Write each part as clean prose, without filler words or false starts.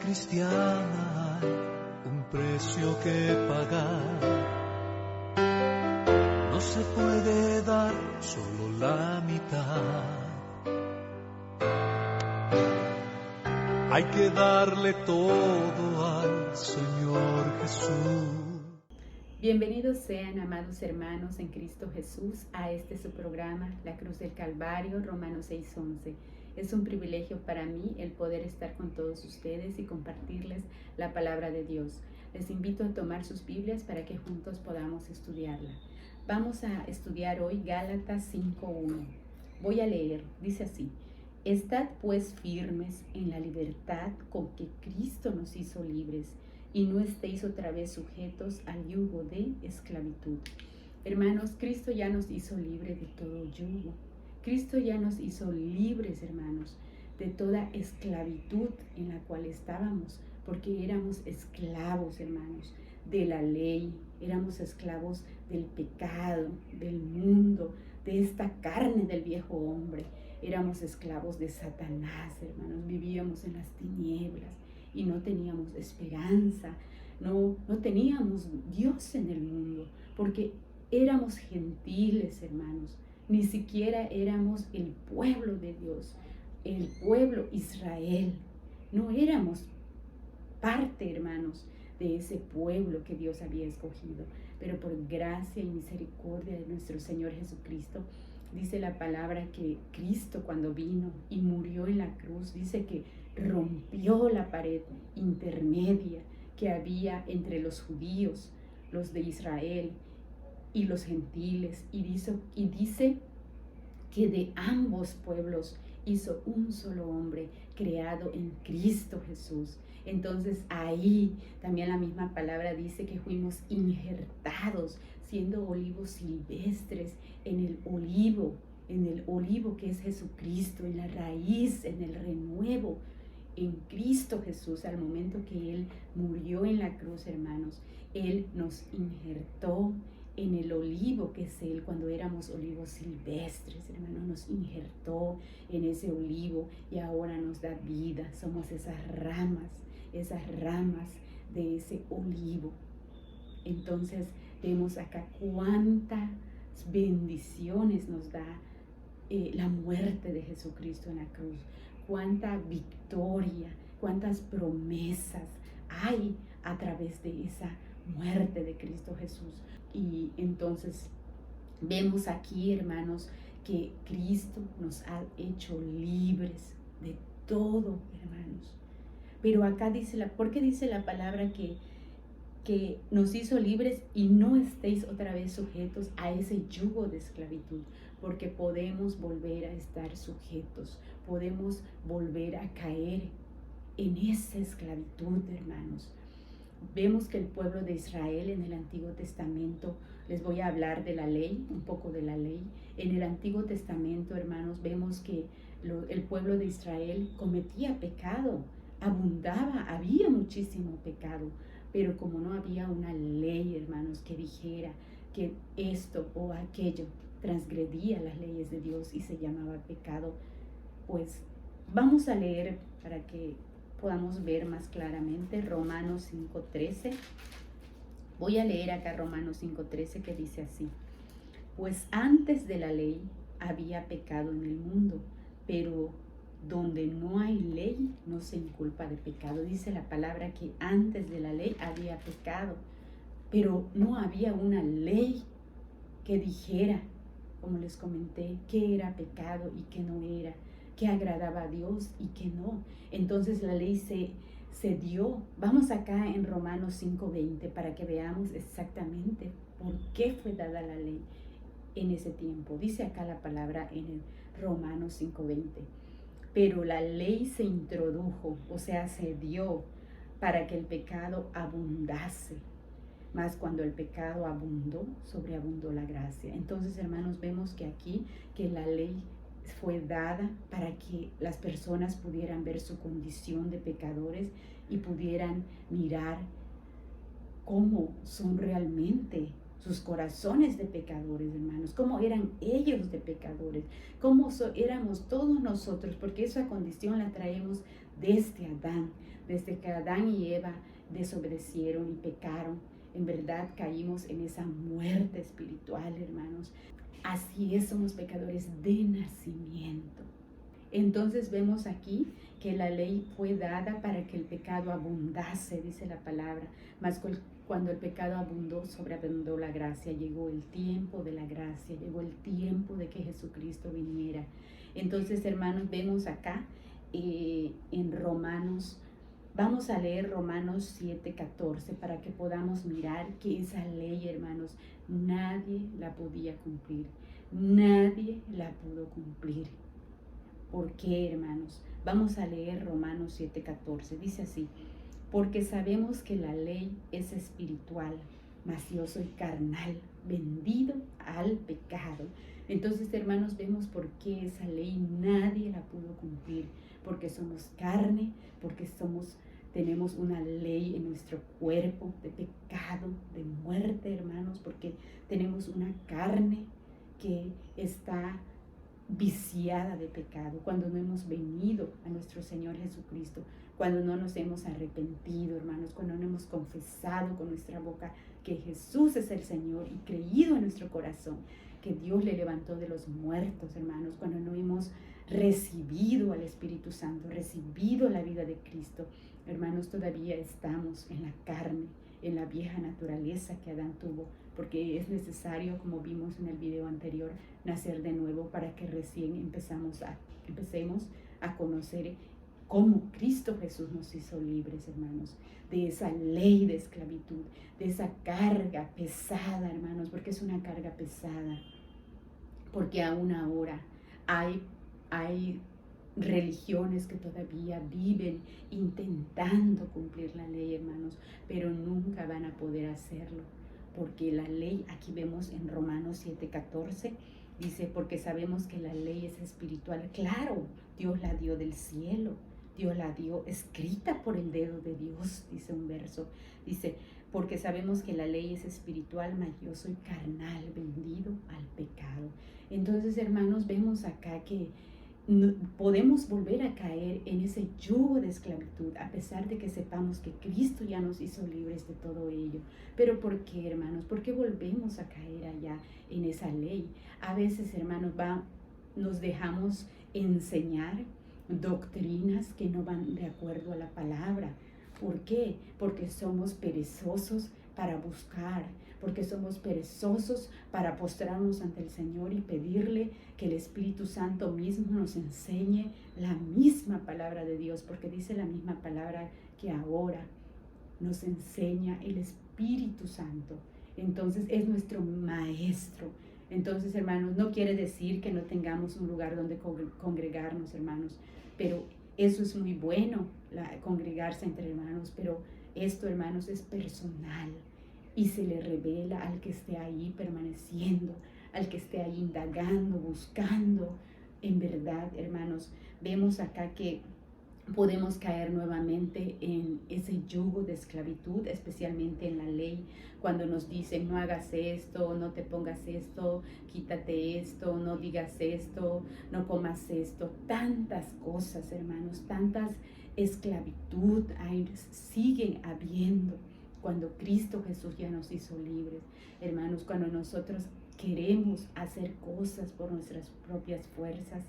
cristiana hay un precio que pagar. No se puede dar solo la mitad. Hay que darle todo al Señor Jesús. Bienvenidos sean, amados hermanos en Cristo Jesús, a su programa, La Cruz del Calvario, Romanos 6:11. Es un privilegio para mí el poder estar con todos ustedes y compartirles la palabra de Dios. Les invito a tomar sus Biblias para que juntos podamos estudiarla. Vamos a estudiar hoy Gálatas 5:1. Voy a leer, dice así: Estad pues firmes en la libertad con que Cristo nos hizo libres, y no estéis otra vez sujetos al yugo de esclavitud. Hermanos, Cristo ya nos hizo libres de todo yugo. Cristo ya nos hizo libres, hermanos, de toda esclavitud en la cual estábamos, porque éramos esclavos, hermanos, de la ley, éramos esclavos del pecado, del mundo, de esta carne del viejo hombre. Éramos esclavos de Satanás, hermanos, vivíamos en las tinieblas y no teníamos esperanza, no teníamos Dios en el mundo, porque éramos gentiles, hermanos, ni siquiera éramos el pueblo de Dios, el pueblo Israel, no éramos parte, hermanos, de ese pueblo que Dios había escogido, pero por gracia y misericordia de nuestro Señor Jesucristo, dice la palabra que Cristo, cuando vino y murió en la cruz, dice que rompió la pared intermedia que había entre los judíos, los de Israel y los gentiles, y dice que de ambos pueblos hizo un solo hombre creado en Cristo Jesús. Entonces ahí también la misma palabra dice que fuimos injertados, siendo olivos silvestres en el olivo que es Jesucristo, en la raíz, en el renuevo, en Cristo Jesús. Al momento que Él murió en la cruz, hermanos, Él nos injertó en el olivo que es Él, cuando éramos olivos silvestres, hermanos, nos injertó en ese olivo y ahora nos da vida. Somos esas ramas de ese olivo. Entonces vemos acá cuántas bendiciones nos da la muerte de Jesucristo en la cruz, cuánta victoria, cuántas promesas hay a través de esa muerte de Cristo Jesús. Y entonces vemos aquí, hermanos, que Cristo nos ha hecho libres de todo, hermanos. Pero acá ¿por qué dice la palabra que nos hizo libres y no estéis otra vez sujetos a ese yugo de esclavitud? Porque podemos volver a estar sujetos, podemos volver a caer en esa esclavitud, hermanos. Vemos que el pueblo de Israel en el Antiguo Testamento, les voy a hablar de la ley, un poco de la ley. En el Antiguo Testamento, hermanos, vemos que el pueblo de Israel cometía pecado, abundaba, había muchísimo pecado, pero como no había una ley, hermanos, que dijera que esto o aquello transgredía las leyes de Dios y se llamaba pecado, pues vamos a leer para que podamos ver más claramente Romanos 5:13. Voy a leer acá Romanos 5:13, que dice así: Pues antes de la ley había pecado en el mundo, pero donde no hay ley no se inculpa de pecado. Dice la palabra que antes de la ley había pecado, pero no había una ley que dijera, como les comenté, qué era pecado y qué no era, qué agradaba a Dios y qué no. Entonces la ley se dio. Vamos acá en Romanos 5:20 para que veamos exactamente por qué fue dada la ley en ese tiempo. Dice acá la palabra en el Romanos 5:20: Pero la ley se introdujo, o sea, se dio para que el pecado abundase. Mas cuando el pecado abundó, sobreabundó la gracia. Entonces, hermanos, vemos que aquí que la ley fue dada para que las personas pudieran ver su condición de pecadores y pudieran mirar cómo son realmente sus corazones de pecadores, hermanos, cómo eran ellos de pecadores, cómo éramos todos nosotros, porque esa condición la traemos desde Adán, desde que Adán y Eva desobedecieron y pecaron. En verdad caímos en esa muerte espiritual, hermanos. Así es, somos pecadores de nacimiento. Entonces vemos aquí que la ley fue dada para que el pecado abundase, dice la palabra, mas cuando el pecado abundó, sobreabundó la gracia. Llegó el tiempo de la gracia, llegó el tiempo de que Jesucristo viniera. Entonces, hermanos, vemos acá en Romanos, vamos a leer Romanos 7:14 para que podamos mirar que esa ley, hermanos, nadie la podía cumplir, nadie la pudo cumplir. ¿Por qué, hermanos? Vamos a leer Romanos 7:14. Dice así: porque sabemos que la ley es espiritual, mas yo soy carnal, vendido al pecado. Entonces, hermanos, vemos por qué esa ley nadie la pudo cumplir. Porque somos carne, porque tenemos una ley en nuestro cuerpo de pecado, de muerte, hermanos, porque tenemos una carne que está viciada de pecado, cuando no hemos venido a nuestro Señor Jesucristo, cuando no nos hemos arrepentido, hermanos, cuando no hemos confesado con nuestra boca que Jesús es el Señor y creído en nuestro corazón que Dios le levantó de los muertos, hermanos, cuando no hemos recibido al Espíritu Santo, recibido la vida de Cristo, hermanos, todavía estamos en la carne, en la vieja naturaleza que Adán tuvo, porque es necesario, como vimos en el video anterior, nacer de nuevo para que recién empecemos a conocer cómo Cristo Jesús nos hizo libres, hermanos, de esa ley de esclavitud, de esa carga pesada, hermanos, porque es una carga pesada, porque aún ahora hay religiones que todavía viven intentando cumplir la ley, hermanos, pero nunca van a poder hacerlo, porque la ley, aquí vemos en Romanos 7:14, dice, porque sabemos que la ley es espiritual. Claro, Dios la dio del cielo, Dios la dio escrita por el dedo de Dios, dice un verso, dice, porque sabemos que la ley es espiritual, mas yo soy carnal, vendido al pecado. Entonces, hermanos, vemos acá que podemos volver a caer en ese yugo de esclavitud, a pesar de que sepamos que Cristo ya nos hizo libres de todo ello. Pero ¿por qué, hermanos? ¿Por qué volvemos a caer allá en esa ley? A veces, hermanos, nos dejamos enseñar doctrinas que no van de acuerdo a la palabra. ¿Por qué? Porque somos perezosos para buscar, porque somos perezosos para postrarnos ante el Señor y pedirle que el Espíritu Santo mismo nos enseñe la misma palabra de Dios, porque dice la misma palabra que ahora nos enseña el Espíritu Santo. Entonces es nuestro maestro. Entonces, hermanos, no quiere decir que no tengamos un lugar donde congregarnos, hermanos, pero eso es muy bueno, congregarse entre hermanos, pero esto, hermanos, es personal y se le revela al que esté ahí permaneciendo, al que esté ahí indagando, buscando. En verdad, hermanos, vemos acá que podemos caer nuevamente en ese yugo de esclavitud, especialmente en la ley, cuando nos dicen no hagas esto, no te pongas esto, quítate esto, no digas esto, no comas esto, tantas cosas, hermanos, tantas esclavitud siguen habiendo cuando Cristo Jesús ya nos hizo libres, hermanos, cuando nosotros queremos hacer cosas por nuestras propias fuerzas,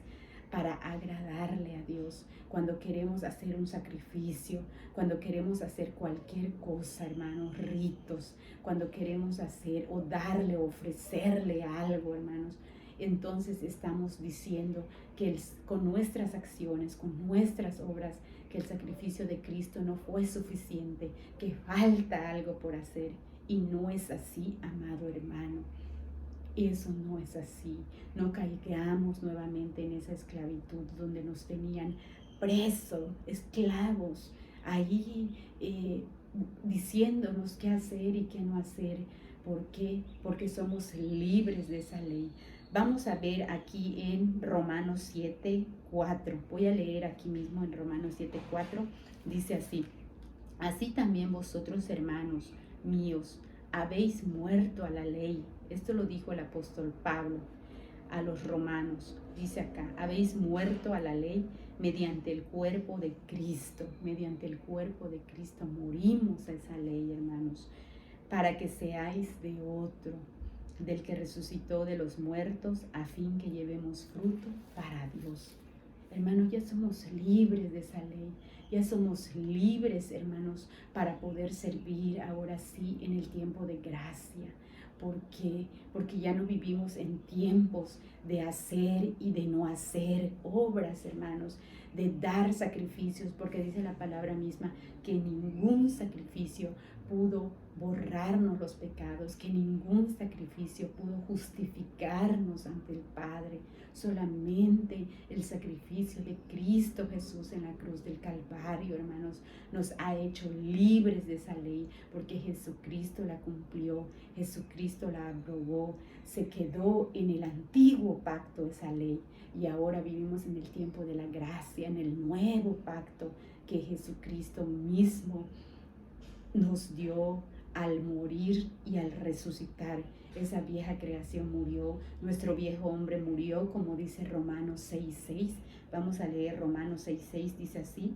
para agradarle a Dios, cuando queremos hacer un sacrificio, cuando queremos hacer cualquier cosa, hermanos, ritos, cuando queremos hacer o darle o ofrecerle algo, hermanos, entonces estamos diciendo que con nuestras acciones, con nuestras obras, que el sacrificio de Cristo no fue suficiente, que falta algo por hacer. Y no es así, amado hermano. Eso no es así. No caigamos nuevamente en esa esclavitud donde nos tenían presos, esclavos, ahí diciéndonos qué hacer y qué no hacer. ¿Por qué? Porque somos libres de esa ley. Vamos a ver aquí en Romanos 7:4. Voy a leer aquí mismo en Romanos 7:4. Dice así: así también vosotros, hermanos míos, habéis muerto a la ley. Esto lo dijo el apóstol Pablo a los romanos. Dice acá, habéis muerto a la ley mediante el cuerpo de Cristo. Mediante el cuerpo de Cristo morimos a esa ley, hermanos, para que seáis de otro, del que resucitó de los muertos, a fin que llevemos fruto para Dios. Hermanos, ya somos libres de esa ley, ya somos libres, hermanos, para poder servir ahora sí en el tiempo de gracia. ¿Por qué? Porque ya no vivimos en tiempos de hacer y de no hacer obras, hermanos, de dar sacrificios, porque dice la palabra misma que ningún sacrificio pudo borrarnos los pecados, que ningún sacrificio pudo justificarnos ante el Padre. Solamente el sacrificio de Cristo Jesús en la cruz del Calvario, hermanos, nos ha hecho libres de esa ley, porque Jesucristo la cumplió, Jesucristo la abrogó, se quedó en el antiguo pacto esa ley, y ahora vivimos en el tiempo de la gracia, en el nuevo pacto que Jesucristo mismo nos dio al morir y al resucitar. Esa vieja creación murió, nuestro viejo hombre murió, como dice Romanos 6:6. Vamos a leer Romanos 6:6, dice así: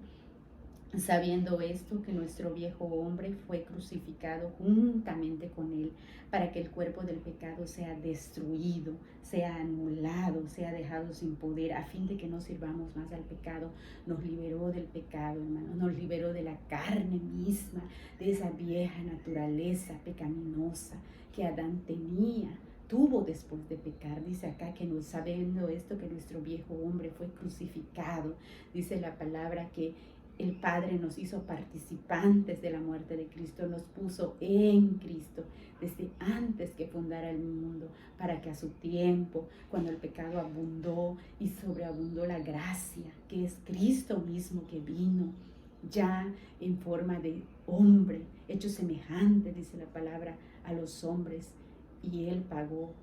sabiendo esto, que nuestro viejo hombre fue crucificado juntamente con él, para que el cuerpo del pecado sea destruido, sea anulado, sea dejado sin poder, a fin de que no sirvamos más al pecado. Nos liberó del pecado, hermano, nos liberó de la carne misma, de esa vieja naturaleza pecaminosa que Adán tuvo después de pecar. Dice acá que sabiendo esto, que nuestro viejo hombre fue crucificado. Dice la palabra que el Padre nos hizo participantes de la muerte de Cristo, nos puso en Cristo desde antes que fundara el mundo, para que a su tiempo, cuando el pecado abundó y sobreabundó la gracia, que es Cristo mismo que vino ya en forma de hombre, hecho semejante, dice la palabra, a los hombres, y Él pagó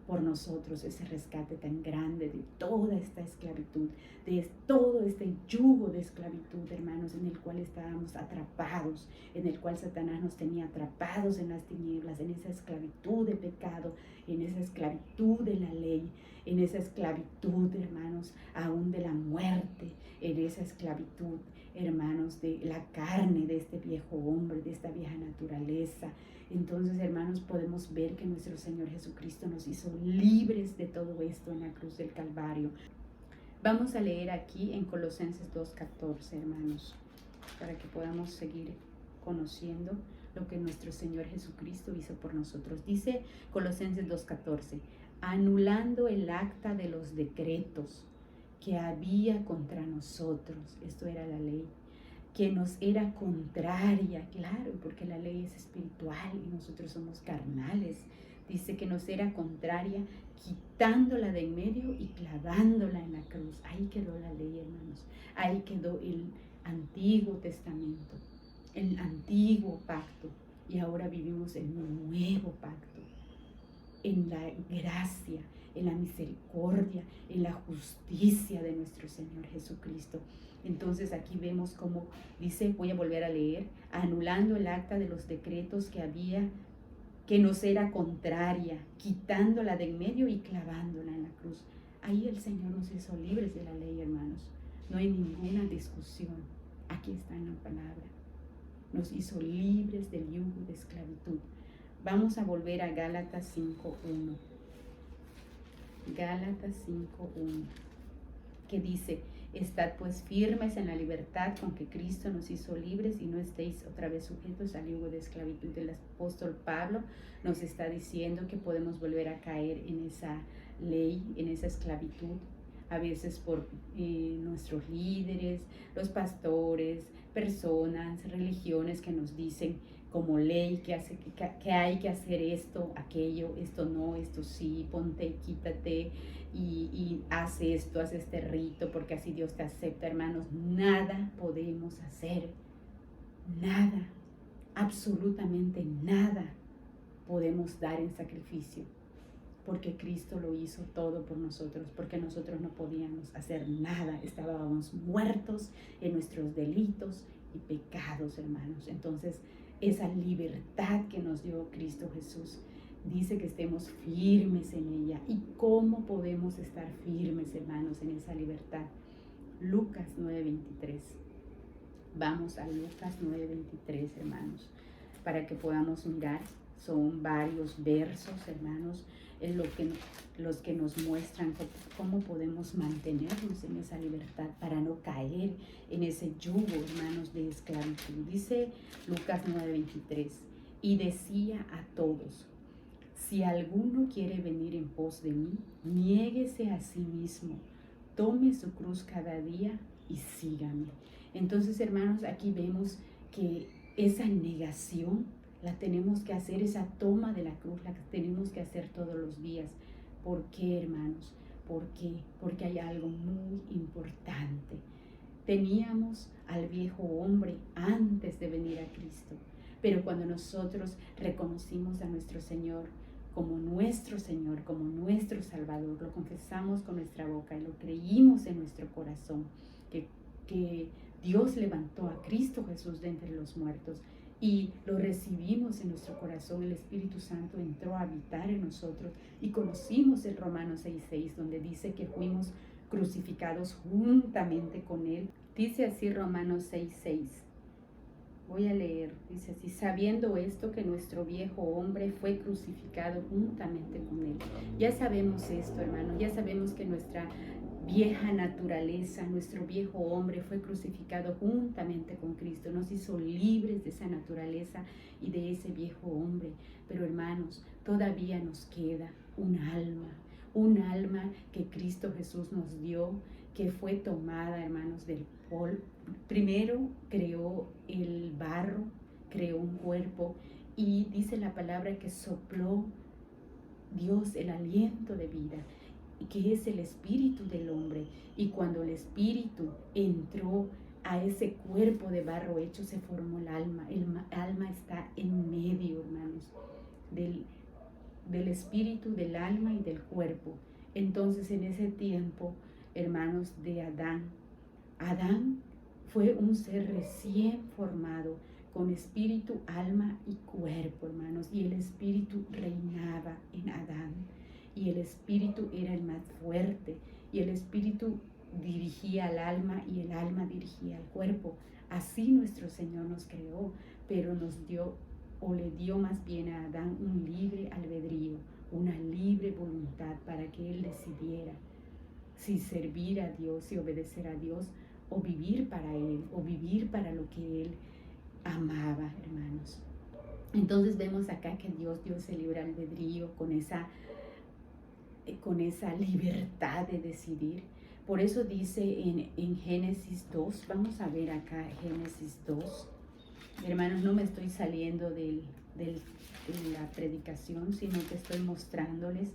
por nosotros ese rescate tan grande de toda esta esclavitud, de todo este yugo de esclavitud, hermanos, en el cual estábamos atrapados, en el cual Satanás nos tenía atrapados en las tinieblas, en esa esclavitud de pecado, en esa esclavitud de la ley, en esa esclavitud, hermanos, aún de la muerte, en esa esclavitud, hermanos, de la carne, de este viejo hombre, de esta vieja naturaleza. Entonces, hermanos, podemos ver que nuestro Señor Jesucristo nos hizo libres de todo esto en la cruz del Calvario. Vamos a leer aquí en Colosenses 2:14, hermanos, para que podamos seguir conociendo lo que nuestro Señor Jesucristo hizo por nosotros. Dice Colosenses 2:14, anulando el acta de los decretos que había contra nosotros. Esto era la ley, que nos era contraria, claro, porque la ley es espiritual y nosotros somos carnales. Dice que nos era contraria, quitándola de en medio y clavándola en la cruz. Ahí quedó la ley, hermanos. Ahí quedó el Antiguo Testamento, el antiguo pacto. Y ahora vivimos en un nuevo pacto, en la gracia, en la misericordia, en la justicia de nuestro Señor Jesucristo. Entonces aquí vemos como dice, voy a volver a leer, anulando el acta de los decretos que nos era contraria, quitándola de en medio y clavándola en la cruz. Ahí el Señor nos hizo libres de la ley, hermanos. No hay ninguna discusión. Aquí está en la palabra. Nos hizo libres del yugo de esclavitud. Vamos a volver a Gálatas 5:1. Gálatas 5:1, que dice: estad pues firmes en la libertad con que Cristo nos hizo libres, y no estéis otra vez sujetos al yugo de esclavitud. El apóstol Pablo nos está diciendo que podemos volver a caer en esa ley, en esa esclavitud, a veces por nuestros líderes, los pastores, personas, religiones que nos dicen como ley que hay que hacer esto, aquello, esto no, esto sí, ponte, quítate y haz esto, haz este rito, porque así Dios te acepta. Hermanos, nada podemos hacer, nada, absolutamente nada podemos dar en sacrificio, porque Cristo lo hizo todo por nosotros, porque nosotros no podíamos hacer nada, estábamos muertos en nuestros delitos y pecados, hermanos. Entonces, esa libertad que nos dio Cristo Jesús. Dice que estemos firmes en ella. ¿Y cómo podemos estar firmes, hermanos, en esa libertad? Lucas 9:23. Vamos a Lucas 9:23, hermanos, para que podamos mirar. Son varios versos, hermanos, en los que nos muestran cómo podemos mantenernos en esa libertad para no caer en ese yugo, hermanos, de esclavitud. Dice Lucas 9:23, y decía a todos: si alguno quiere venir en pos de mí, niéguese a sí mismo, tome su cruz cada día y sígame. Entonces, hermanos, aquí vemos que esa negación la tenemos que hacer, esa toma de la cruz la tenemos que hacer todos los días. ¿Por qué, hermanos? ¿Por qué? Porque hay algo muy importante. Teníamos al viejo hombre antes de venir a Cristo, pero cuando nosotros reconocimos a nuestro Señor, como nuestro Salvador, lo confesamos con nuestra boca y lo creímos en nuestro corazón, que Dios levantó a Cristo Jesús de entre los muertos y lo recibimos en nuestro corazón, el Espíritu Santo entró a habitar en nosotros y conocimos el Romanos 6:6, donde dice que fuimos crucificados juntamente con Él. Dice así Romanos 6:6. Voy a leer, dice así: sabiendo esto, que nuestro viejo hombre fue crucificado juntamente con Él. Ya sabemos esto, hermano, ya sabemos que nuestra vieja naturaleza, nuestro viejo hombre fue crucificado juntamente con Cristo, nos hizo libres de esa naturaleza y de ese viejo hombre. Pero hermanos, todavía nos queda un alma que Cristo Jesús nos dio, que fue tomada, hermanos, del polvo. Primero creó el barro, creó un cuerpo y dice la palabra que sopló Dios el aliento de vida, que es el espíritu del hombre. Y cuando el espíritu entró a ese cuerpo de barro hecho, se formó el alma. El alma está en medio, hermanos, del espíritu, del alma y del cuerpo. Entonces, en ese tiempo, hermanos, de Adán fue un ser recién formado, con espíritu, alma y cuerpo, hermanos. Y el espíritu reinaba en Adán. Y el espíritu era el más fuerte. Y el espíritu dirigía al alma y el alma dirigía al cuerpo. Así nuestro Señor nos creó, pero nos dio, o le dio más bien a Adán, un libre albedrío, una libre voluntad para que él decidiera si servir a Dios y obedecer a Dios, o vivir para Él, o vivir para lo que Él amaba, hermanos. Entonces vemos acá que Dios dio ese libre albedrío con esa libertad de decidir. Por eso dice en Génesis 2, vamos a ver acá Génesis 2. Hermanos, no me estoy saliendo de la predicación, sino que estoy mostrándoles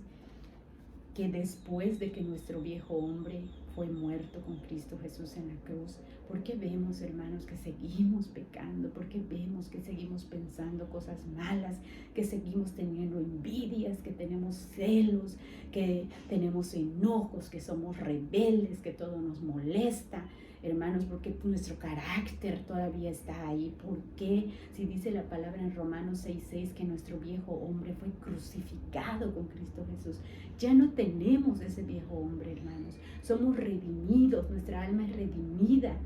que después de que nuestro viejo hombre fue muerto con Cristo Jesús en la cruz, porque vemos, hermanos, que seguimos pecando, porque vemos que seguimos pensando cosas malas, que seguimos teniendo envidias, que tenemos celos, que tenemos enojos, que somos rebeldes, que todo nos molesta, hermanos, porque nuestro carácter todavía está ahí. ¿Por qué? Si dice la palabra en Romanos 6:6 que nuestro viejo hombre fue crucificado con Cristo Jesús, ya no tenemos ese viejo hombre, hermanos. Somos redimidos, nuestra alma es redimida.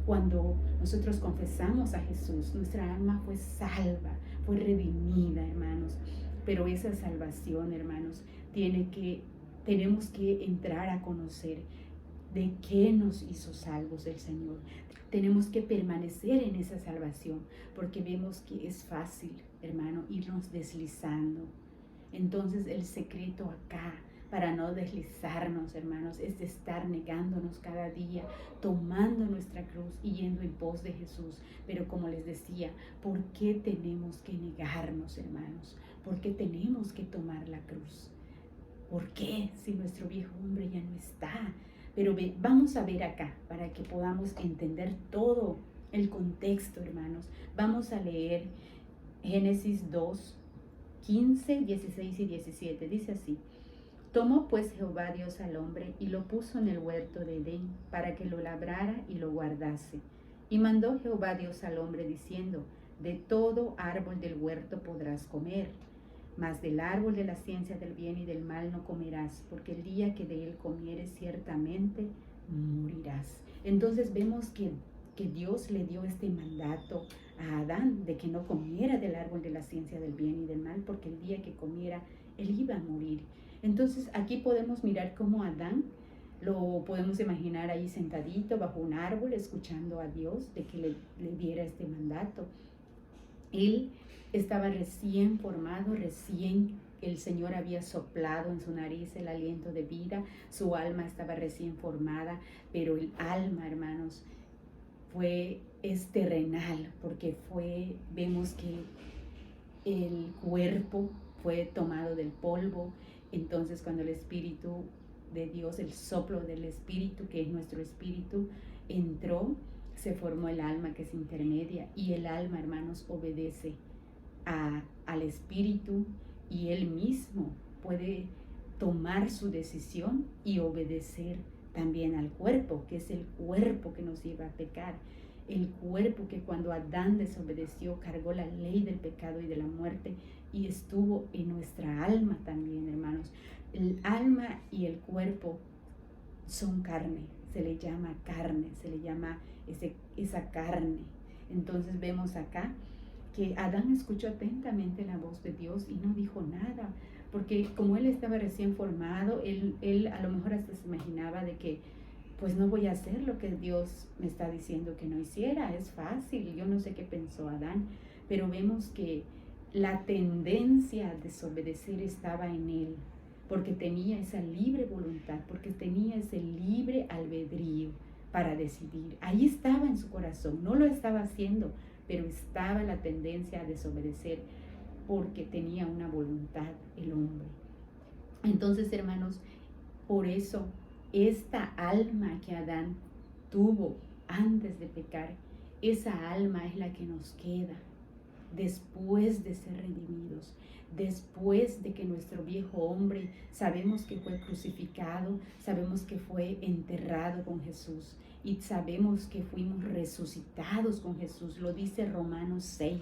Cuando nosotros confesamos a Jesús, nuestra alma fue salva, fue redimida, hermanos. Pero esa salvación, hermanos, tenemos que entrar a conocer de qué nos hizo salvos el Señor. Tenemos que permanecer en esa salvación, porque vemos que es fácil, hermano, irnos deslizando. Entonces el secreto acá, para no deslizarnos, hermanos, es de estar negándonos cada día, tomando nuestra cruz y yendo en pos de Jesús. Pero como les decía, ¿por qué tenemos que negarnos, hermanos? ¿Por qué tenemos que tomar la cruz? ¿Por qué? Si nuestro viejo hombre ya no está. Pero vamos a ver acá, para que podamos entender todo el contexto, hermanos. Vamos a leer Génesis 2, 15, 16 y 17. Dice así: tomó pues Jehová Dios al hombre y lo puso en el huerto de Edén para que lo labrara y lo guardase. Y mandó Jehová Dios al hombre diciendo: de todo árbol del huerto podrás comer, mas del árbol de la ciencia del bien y del mal no comerás, porque el día que de él comieres ciertamente morirás. Entonces vemos que Dios le dio este mandato a Adán de que no comiera del árbol de la ciencia del bien y del mal, porque el día que comiera, él iba a morir. Entonces aquí podemos mirar cómo Adán, lo podemos imaginar ahí sentadito bajo un árbol, escuchando a Dios de que le diera este mandato. Él estaba recién formado, recién el Señor había soplado en su nariz el aliento de vida, su alma estaba recién formada, pero el alma, hermanos, es terrenal, porque vemos que el cuerpo fue tomado del polvo. Entonces cuando el Espíritu de Dios, el soplo del Espíritu, que es nuestro espíritu, entró, se formó el alma, que es intermedia, y el alma, hermanos, obedece al Espíritu, y él mismo puede tomar su decisión y obedecer también al cuerpo, que es el cuerpo que nos lleva a pecar. El cuerpo que cuando Adán desobedeció cargó la ley del pecado y de la muerte, y estuvo en nuestra alma también, hermanos. El alma y el cuerpo son carne, se le llama carne, se le llama esa carne. Entonces vemos acá que Adán escuchó atentamente la voz de Dios y no dijo nada, porque como él estaba recién formado, él a lo mejor hasta se imaginaba de que pues no voy a hacer lo que Dios me está diciendo que no hiciera, es fácil. Yo no sé qué pensó Adán, pero vemos que la tendencia a desobedecer estaba en él, porque tenía esa libre voluntad, porque tenía ese libre albedrío para decidir. Ahí estaba en su corazón, no lo estaba haciendo, pero estaba la tendencia a desobedecer porque tenía una voluntad el hombre. Entonces, hermanos, por eso esta alma que Adán tuvo antes de pecar, esa alma es la que nos queda después de ser redimidos, después de que nuestro viejo hombre sabemos que fue crucificado, sabemos que fue enterrado con Jesús y sabemos que fuimos resucitados con Jesús. Lo dice Romanos 6.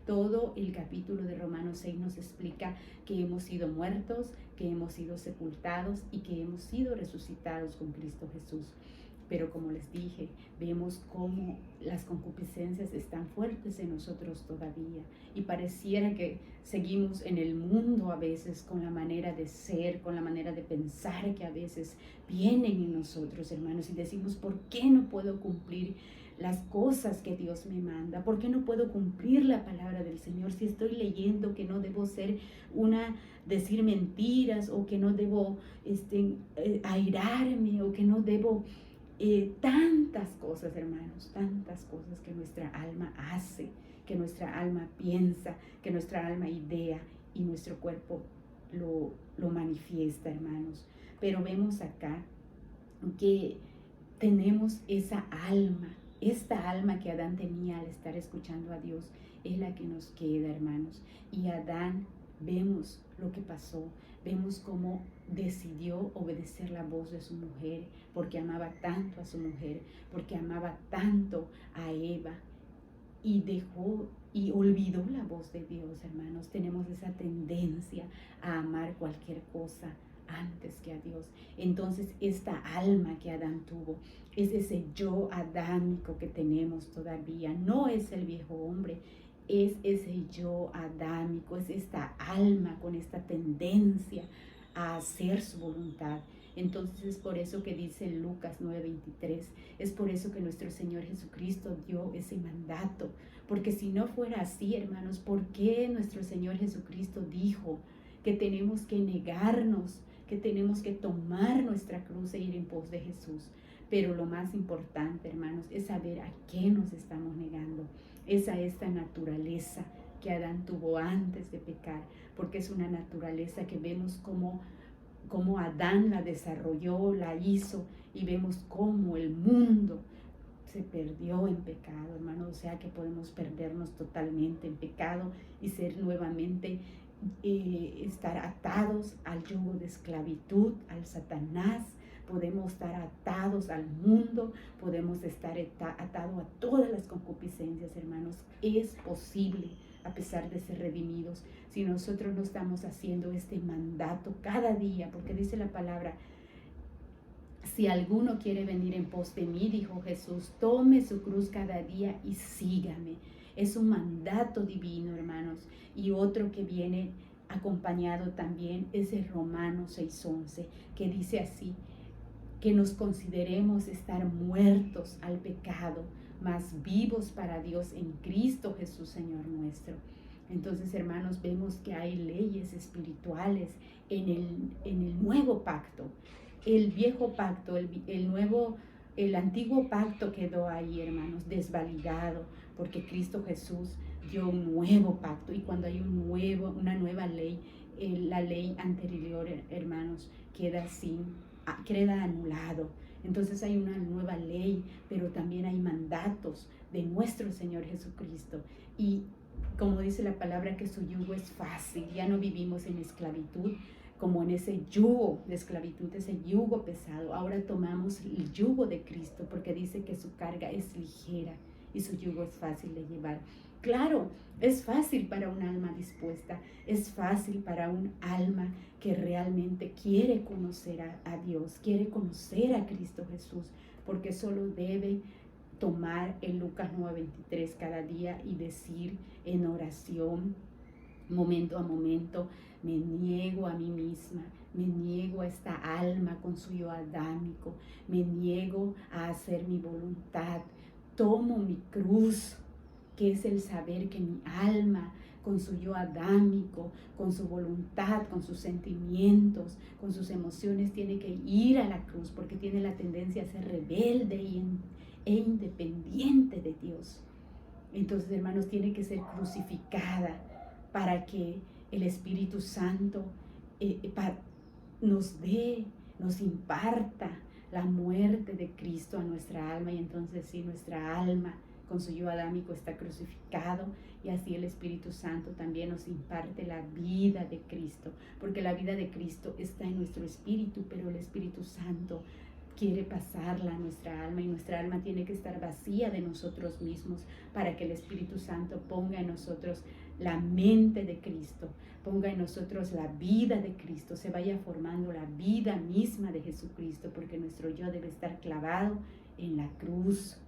Todo el capítulo de Romanos 6 nos explica que hemos sido muertos, que hemos sido sepultados y que hemos sido resucitados con Cristo Jesús. Pero como les dije, vemos cómo las concupiscencias están fuertes en nosotros todavía, y pareciera que seguimos en el mundo a veces con la manera de ser, con la manera de pensar que a veces vienen en nosotros, hermanos, y decimos, ¿por qué no puedo cumplir las cosas que Dios me manda? ¿Por qué no puedo cumplir la palabra del Señor? Si estoy leyendo que no debo decir mentiras, o que no debo airarme, o que no debo tantas cosas, hermanos, tantas cosas que nuestra alma hace, que nuestra alma piensa, que nuestra alma idea, y nuestro cuerpo lo manifiesta, hermanos. Pero vemos acá que tenemos esa alma, esta alma que Adán tenía al estar escuchando a Dios, es la que nos queda, hermanos. Y Adán, vemos lo que pasó, vemos cómo decidió obedecer la voz de su mujer, porque amaba tanto a su mujer, porque amaba tanto a Eva, y dejó y olvidó la voz de Dios, hermanos. Tenemos esa tendencia a amar cualquier cosa antes que a Dios. Entonces esta alma que Adán tuvo es ese yo adámico que tenemos todavía, no es el viejo hombre, es ese yo adámico, es esta alma con esta tendencia a hacer su voluntad. Entonces es por eso que dice Lucas 9:23, es por eso que nuestro Señor Jesucristo dio ese mandato, porque si no fuera así, hermanos, ¿por qué nuestro Señor Jesucristo dijo que tenemos que negarnos, que tenemos que tomar nuestra cruz e ir en pos de Jesús? Pero lo más importante, hermanos, es saber a qué nos estamos negando. Es a esta naturaleza que Adán tuvo antes de pecar, porque es una naturaleza que vemos como Adán la desarrolló, la hizo, y vemos cómo el mundo se perdió en pecado, hermano. O sea que podemos perdernos totalmente en pecado y ser nuevamente, estar atados al yugo de esclavitud, al Satanás, podemos estar atados al mundo, podemos estar atados a todas las concupiscencias, hermanos. Es posible, a pesar de ser redimidos, si nosotros no estamos haciendo este mandato cada día, porque dice la palabra, si alguno quiere venir en pos de mí, dijo Jesús, tome su cruz cada día y sígame. Es un mandato divino, hermanos. Y otro que viene acompañado también es el Romanos 6:11, que dice así, que nos consideremos estar muertos al pecado, mas vivos para Dios en Cristo Jesús, Señor nuestro. Entonces, hermanos, vemos que hay leyes espirituales en el nuevo pacto. El viejo pacto, el antiguo pacto quedó ahí, hermanos, desvalidado, porque Cristo Jesús dio un nuevo pacto. Y cuando hay una nueva ley, la ley anterior, hermanos, queda anulado. Entonces hay una nueva ley, pero también hay mandatos de nuestro Señor Jesucristo. Y como dice la palabra, que su yugo es fácil. Ya no vivimos en esclavitud, como en ese yugo de esclavitud, ese yugo pesado. Ahora tomamos el yugo de Cristo, porque dice que su carga es ligera y su yugo es fácil de llevar. Claro, es fácil para un alma dispuesta, es fácil para un alma que realmente quiere conocer a Dios, quiere conocer a Cristo Jesús, porque solo debe tomar el Lucas 9:23 cada día y decir en oración, momento a momento, me niego a mí misma, me niego a esta alma con su yo adámico, me niego a hacer mi voluntad, tomo mi cruz, que es el saber que mi alma, con su yo adámico, con su voluntad, con sus sentimientos, con sus emociones, tiene que ir a la cruz, porque tiene la tendencia a ser rebelde e independiente de Dios. Entonces, hermanos, tiene que ser crucificada para que el Espíritu Santo nos imparta la muerte de Cristo a nuestra alma, y entonces sí, nuestra alma con su yo adámico está crucificado, y así el Espíritu Santo también nos imparte la vida de Cristo, porque la vida de Cristo está en nuestro espíritu, pero el Espíritu Santo quiere pasarla a nuestra alma, y nuestra alma tiene que estar vacía de nosotros mismos para que el Espíritu Santo ponga en nosotros la mente de Cristo, ponga en nosotros la vida de Cristo, se vaya formando la vida misma de Jesucristo, porque nuestro yo debe estar clavado en la cruz.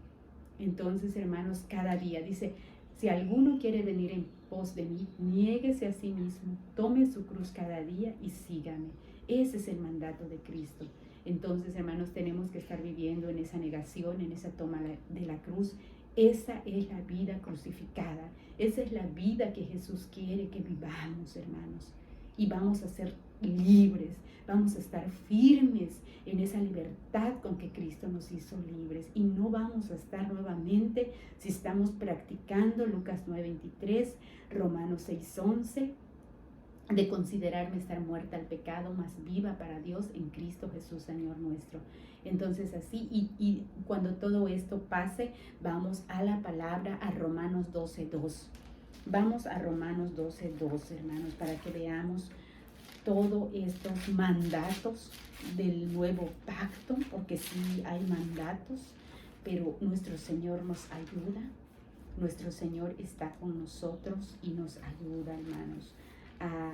Entonces, hermanos, cada día dice, si alguno quiere venir en pos de mí, niéguese a sí mismo, tome su cruz cada día y sígame. Ese es el mandato de Cristo. Entonces, hermanos, tenemos que estar viviendo en esa negación, en esa toma de la cruz. Esa es la vida crucificada. Esa es la vida que Jesús quiere que vivamos, hermanos. Y vamos a ser libres, vamos a estar firmes en esa libertad con que Cristo nos hizo libres. Y no vamos a estar nuevamente si estamos practicando Lucas 9:23, Romanos 6:11, de considerarme estar muerta al pecado, más viva para Dios en Cristo Jesús, Señor nuestro. Entonces así, y cuando todo esto pase, vamos a la palabra, a Romanos 12:2. Vamos a Romanos 12:2, hermanos, para que veamos todos estos mandatos del nuevo pacto, porque sí hay mandatos, pero nuestro Señor nos ayuda, nuestro Señor está con nosotros y nos ayuda, hermanos, a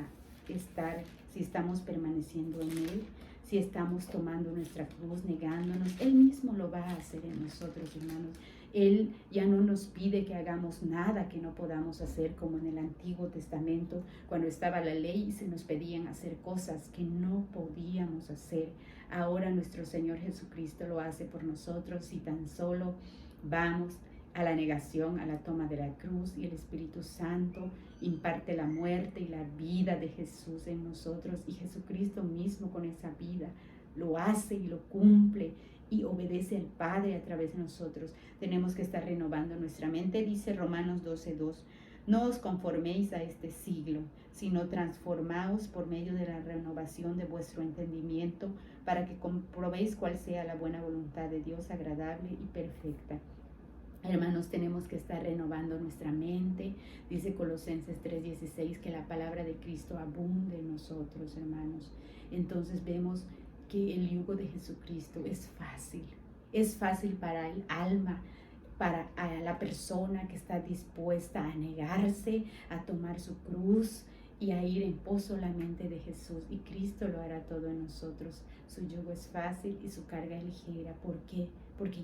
estar, si estamos permaneciendo en Él, si estamos tomando nuestra cruz, negándonos, Él mismo lo va a hacer en nosotros, hermanos. Él ya no nos pide que hagamos nada que no podamos hacer, como en el Antiguo Testamento, cuando estaba la ley y se nos pedían hacer cosas que no podíamos hacer. Ahora nuestro Señor Jesucristo lo hace por nosotros, y tan solo vamos a la negación, a la toma de la cruz, y el Espíritu Santo imparte la muerte y la vida de Jesús en nosotros, y Jesucristo mismo con esa vida lo hace y lo cumple y obedece al Padre a través de nosotros. Tenemos que estar renovando nuestra mente. Dice Romanos 12:2, no os conforméis a este siglo, sino transformaos por medio de la renovación de vuestro entendimiento, para que comprobéis cuál sea la buena voluntad de Dios, agradable y perfecta. Hermanos, tenemos que estar renovando nuestra mente. Dice Colosenses 3:16 que la palabra de Cristo abunde en nosotros, hermanos. Entonces vemos que el yugo de Jesucristo es fácil para el alma, para a la persona que está dispuesta a negarse, a tomar su cruz y a ir en pos solamente de Jesús. Y Cristo lo hará todo en nosotros. Su yugo es fácil y su carga es ligera. ¿Por qué? Porque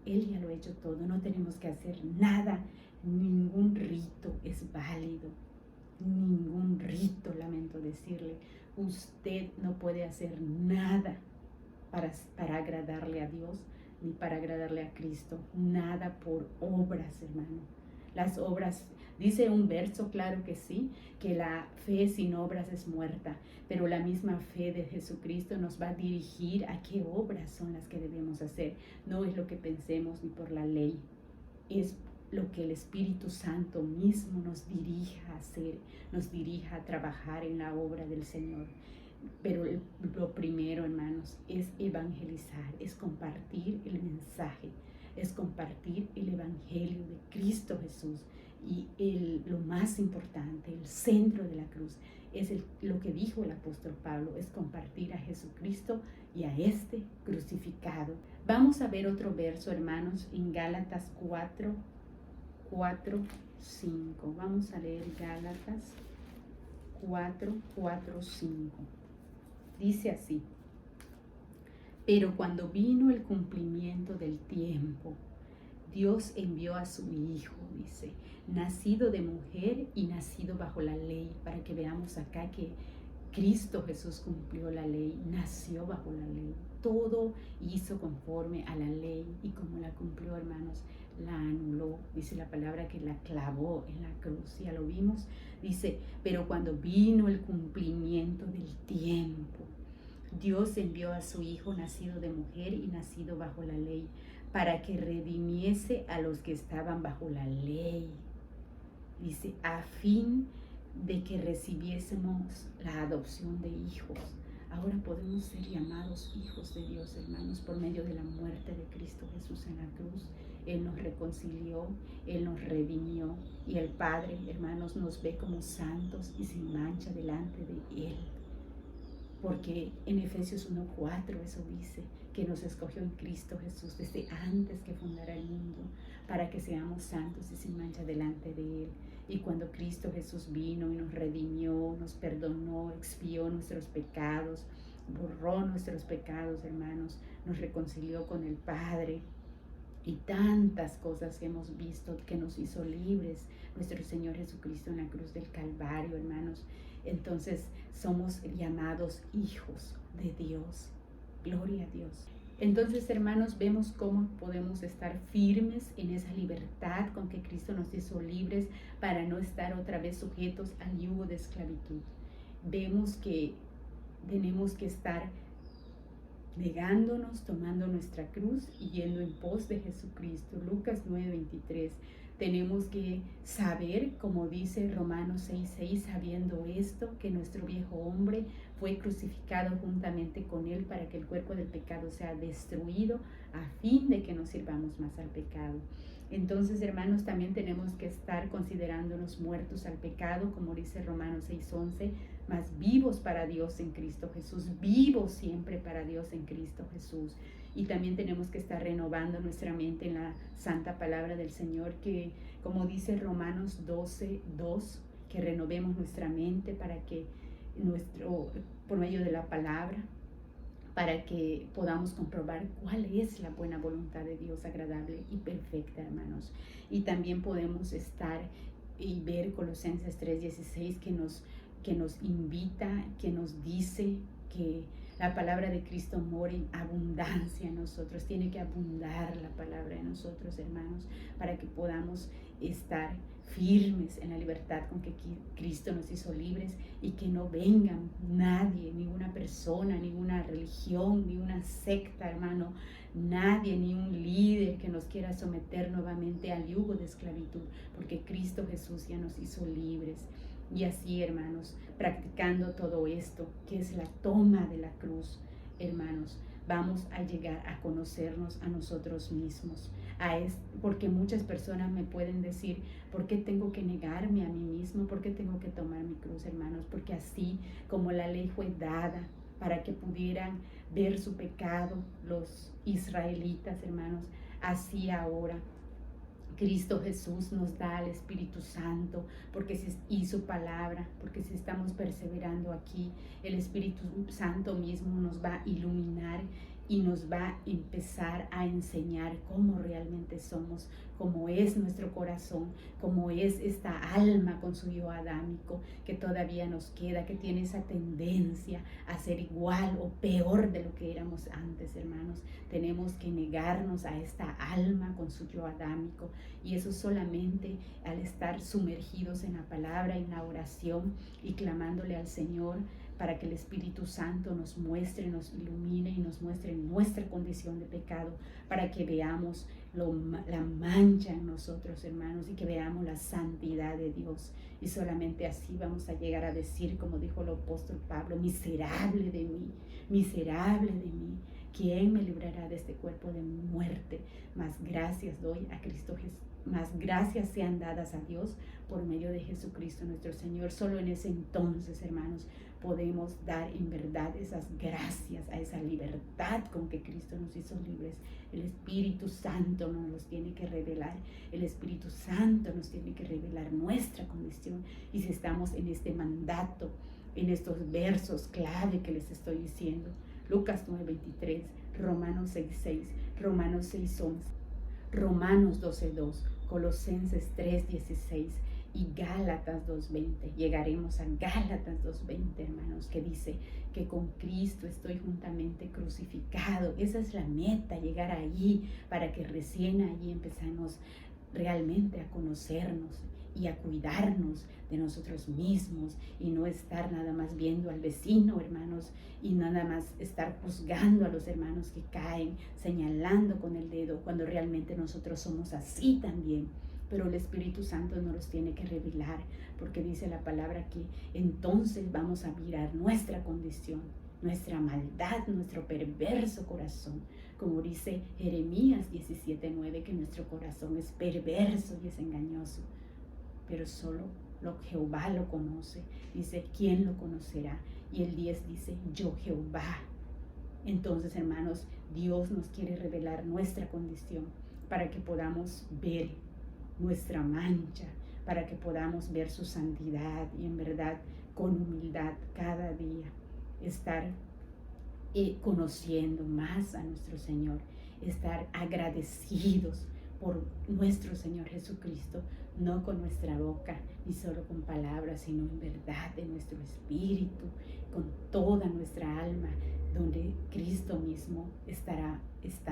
Él ya lo ha hecho todo. No tenemos que hacer nada. Ningún rito es válido. Ningún rito, lamento decirle. Usted no puede hacer nada para agradarle a Dios ni para agradarle a Cristo. Nada por obras, hermano. Las obras, dice un verso, claro que sí, que la fe sin obras es muerta, pero la misma fe de Jesucristo nos va a dirigir a qué obras son las que debemos hacer. No es lo que pensemos ni por la ley, es lo que el Espíritu Santo mismo nos dirija a hacer, nos dirija a trabajar en la obra del Señor. Pero lo primero, hermanos, es evangelizar, es compartir el mensaje, es compartir el evangelio de Cristo Jesús. Y lo más importante, el centro de la cruz, es lo que dijo el apóstol Pablo, es compartir a Jesucristo y a este crucificado. Vamos a ver otro verso, hermanos, en Gálatas 4, 5. Vamos a leer Gálatas 4, 5. Dice así: pero cuando vino el cumplimiento del tiempo, Dios envió a su Hijo, dice, nacido de mujer y nacido bajo la ley, para que veamos acá que Cristo Jesús cumplió la ley, nació bajo la ley, todo hizo conforme a la ley, y como la cumplió, hermanos, la anuló. Dice la palabra que la clavó en la cruz, ya lo vimos. Dice, pero cuando vino el cumplimiento del tiempo, Dios envió a su Hijo nacido de mujer y nacido bajo la ley, para que redimiese a los que estaban bajo la ley. Dice, a fin de que recibiésemos la adopción de hijos. Ahora podemos ser llamados hijos de Dios, hermanos, por medio de la muerte de Cristo Jesús en la cruz. Él nos reconcilió, Él nos redimió, y el Padre, hermanos, nos ve como santos y sin mancha delante de Él. Porque en Efesios 1:4 eso dice, que nos escogió en Cristo Jesús desde antes que fundara el mundo, para que seamos santos y sin mancha delante de Él. Y cuando Cristo Jesús vino y nos redimió, nos perdonó, expió nuestros pecados, borró nuestros pecados, hermanos, nos reconcilió con el Padre, y tantas cosas que hemos visto que nos hizo libres nuestro Señor Jesucristo en la cruz del Calvario, hermanos. Entonces somos llamados hijos de Dios. Gloria a Dios. Entonces, hermanos, vemos cómo podemos estar firmes en esa libertad con que Cristo nos hizo libres, para no estar otra vez sujetos al yugo de esclavitud. Vemos que tenemos que estar negándonos, tomando nuestra cruz y yendo en pos de Jesucristo. Lucas 9:23. Tenemos que saber, como dice Romanos 6:6, sabiendo esto, que nuestro viejo hombre fue crucificado juntamente con él, para que el cuerpo del pecado sea destruido, a fin de que no sirvamos más al pecado. Entonces, hermanos, también tenemos que estar considerándonos muertos al pecado, como dice Romanos 6:11, más vivos para Dios en Cristo Jesús, vivos siempre para Dios en Cristo Jesús. Y también tenemos que estar renovando nuestra mente en la santa palabra del Señor, que, como dice Romanos 12:2, que renovemos nuestra mente para que por medio de la palabra, para que podamos comprobar cuál es la buena voluntad de Dios, agradable y perfecta, hermanos. Y también podemos estar y ver Colosenses 3:16, que nos invita, que nos dice que la palabra de Cristo mora en abundancia en nosotros. Tiene que abundar la palabra en nosotros, hermanos, para que podamos estar firmes en la libertad con que Cristo nos hizo libres, y que no vengan nadie, ninguna persona, ninguna religión, ni una secta, hermano, nadie, ni un líder que nos quiera someter nuevamente al yugo de esclavitud, porque Cristo Jesús ya nos hizo libres. Y así, hermanos, practicando todo esto, que es la toma de la cruz, hermanos, vamos a llegar a conocernos a nosotros mismos. Porque muchas personas me pueden decir, ¿por qué tengo que negarme a mí mismo? ¿Por qué tengo que tomar mi cruz, hermanos? Porque así como la ley fue dada para que pudieran ver su pecado los israelitas, hermanos. Así ahora Cristo Jesús nos da al Espíritu Santo y su palabra, porque si estamos perseverando aquí, el Espíritu Santo mismo nos va a iluminar y nos va a empezar a enseñar cómo realmente somos, cómo es nuestro corazón, cómo es esta alma con su yo adámico que todavía nos queda, que tiene esa tendencia a ser igual o peor de lo que éramos antes, hermanos. Tenemos que negarnos a esta alma con su yo adámico, y eso solamente al estar sumergidos en la palabra, en la oración y clamándole al Señor para que el Espíritu Santo nos muestre, nos ilumine y nos muestre nuestra condición de pecado, para que veamos la mancha en nosotros, hermanos, y que veamos la santidad de Dios. Y solamente así vamos a llegar a decir, como dijo el apóstol Pablo: miserable de mí, ¿quién me librará de este cuerpo de muerte? Más gracias doy a Cristo Jesús. Más gracias sean dadas a Dios por medio de Jesucristo nuestro Señor. Solo en ese entonces, hermanos, podemos dar en verdad esas gracias a esa libertad con que Cristo nos hizo libres. El Espíritu Santo nos los tiene que revelar. El Espíritu Santo nos tiene que revelar nuestra condición. Y si estamos en este mandato, en estos versos clave que les estoy diciendo: Lucas 9:23, Romanos 6:6, Romanos 6:11, Romanos 12:2, Colosenses 3:16 y Gálatas 2:20. Llegaremos a Gálatas 2:20, hermanos, que dice que con Cristo estoy juntamente crucificado. Esa es la meta, llegar allí, para que recién allí empezamos realmente a conocernos y a cuidarnos de nosotros mismos, y no estar nada más viendo al vecino, hermanos, y nada más estar juzgando a los hermanos que caen, señalando con el dedo, cuando realmente nosotros somos así también. Pero el Espíritu Santo nos los tiene que revelar, porque dice la palabra que entonces vamos a mirar nuestra condición, nuestra maldad, nuestro perverso corazón, como dice Jeremías 17:9, que nuestro corazón es perverso y es engañoso, pero solo Jehová lo conoce. Dice: ¿quién lo conocerá? Y el 10 dice: yo Jehová. Entonces, hermanos, Dios nos quiere revelar nuestra condición para que podamos ver nuestra mancha, para que podamos ver su santidad y en verdad con humildad cada día estar conociendo más a nuestro Señor, estar agradecidos por nuestro Señor Jesucristo, no con nuestra boca ni solo con palabras, sino en verdad de nuestro espíritu, con toda nuestra alma, donde Cristo mismo está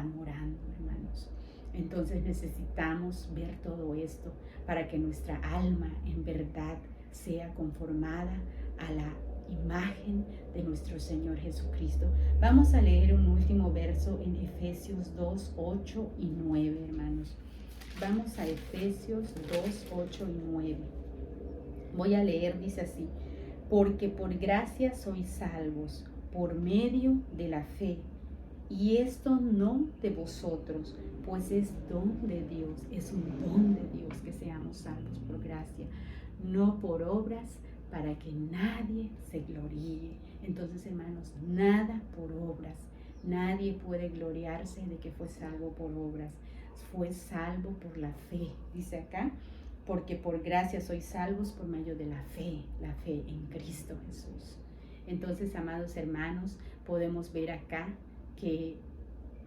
morando, hermanos. Entonces necesitamos ver todo esto para que nuestra alma en verdad sea conformada a la imagen de nuestro Señor Jesucristo. Vamos a leer un último verso en Efesios 2, 8 y 9, hermanos. Vamos a Efesios 2, 8 y 9. Voy a leer, dice así: porque por gracia sois salvos por medio de la fe, y esto no de vosotros, pues es don de Dios, es un don de Dios que seamos salvos por gracia, no por obras, para que nadie se gloríe. Entonces, hermanos, nada por obras. Nadie puede gloriarse de que fue salvo por obras. Fue salvo por la fe, dice acá, porque por gracia sois salvos por medio de la fe en Cristo Jesús. Entonces, amados hermanos, podemos ver acá que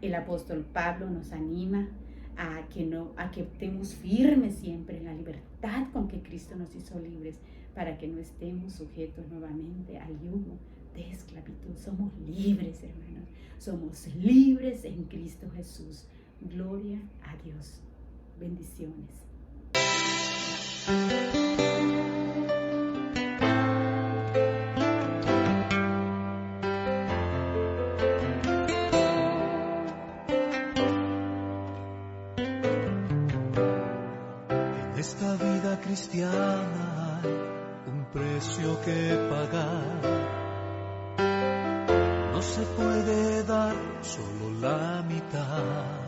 el apóstol Pablo nos anima a que estemos firmes siempre en la libertad con que Cristo nos hizo libres, para que no estemos sujetos nuevamente al yugo de esclavitud. Somos libres, hermanos. Somos libres en Cristo Jesús. Gloria a Dios. Bendiciones. En esta vida cristiana hay un precio que pagar. No se puede dar solo la mitad.